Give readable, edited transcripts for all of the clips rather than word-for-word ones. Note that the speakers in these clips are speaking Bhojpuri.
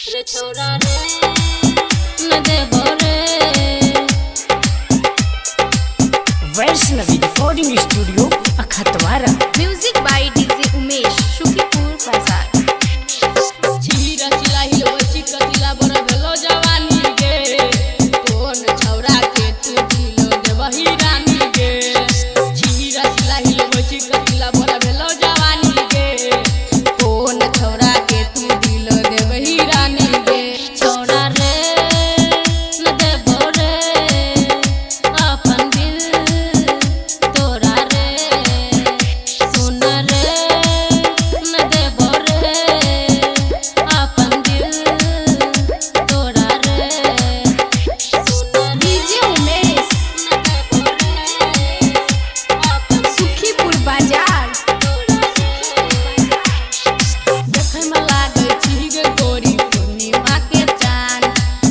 रे छोरा रे न देबो रे। Vaishnavi recording studio Akhtawara. Music by DJ Umesh Shukipur Bazar. छीरा चिला हिलो चिकतिला बड़ भेलो जवानी गे कोन छौरा के तू दिलो देबही रानी गे। छीरा चिला हिलो चिकतिला बड़ भेलो जवानी गे कोन छौरा के तू दिलो देबही रानी गे। छोरा रे न देबो रे अपन दिल तोरा रे। सुन रे न देबो रे अपन दिल तोरा रे। सुन डीजे उमेश न देबो रे अपन शुकीपुर बाजार। देखै में लागै छी गे गोरी पूर्णिमा के चांद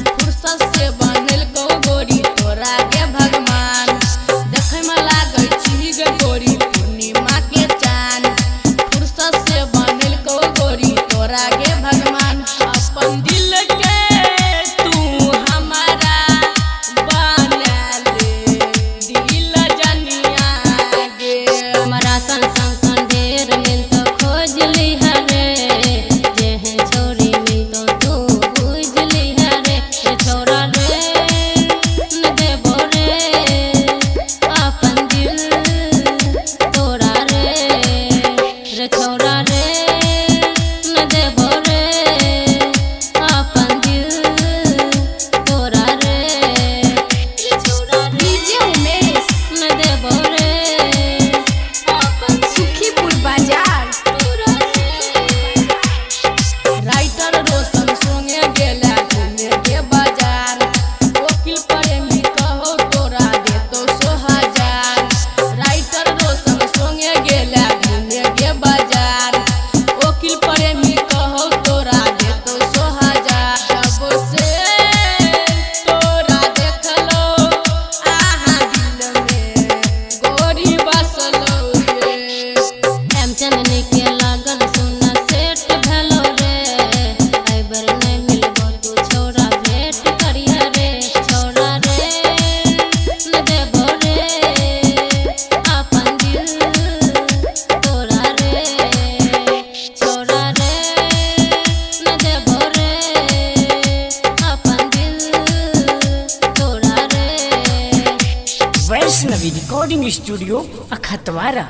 फुर्सत से बनल को गोरी तोरा गे भगवान। देखै में लागै छी गे गोरी पूर्णिमा के चांद फुर्सत से बनल को गोरी तोरा गे भगवान। अपन दिल के तू हमारा बना ले दिल जनिया गे। हमरा सन सन सन ढेर मिल तो खोज ली हरे जेहन छोरी मिल तो तू बुझ ली हरे। रे छोरा रे न देबो रे अपन दिल तोरा रे। रे छोरा रे न देबो रे अपन दिल तोरा रे। रे छोरा रे डीजे उमेश न देबो रे अपन शुकीपुर बाजार। तोरा रे। राइटर रोशन संगे गेला घूमे के बाजार वकील प्रेमी कहो तोरा देतो 100,000। राइटर रोशन संगे गेला घूमे के बाजार वकील प्रेमी कहो तोरा देतो 100,000। जब से तोरा देखलो आहा दिल में गोरी बसलो रे। एम चंदनी के लगन सुन सेट भेलो रे एबर नहीं मिलबो तू छोरा भेंट करिया रे। छोरा रे न देबो रे अपन दिल तोरा रे। छोरा रे न देबो रे अपन दिल तोरा रे। Vaishnavi recording studio अखतवारा।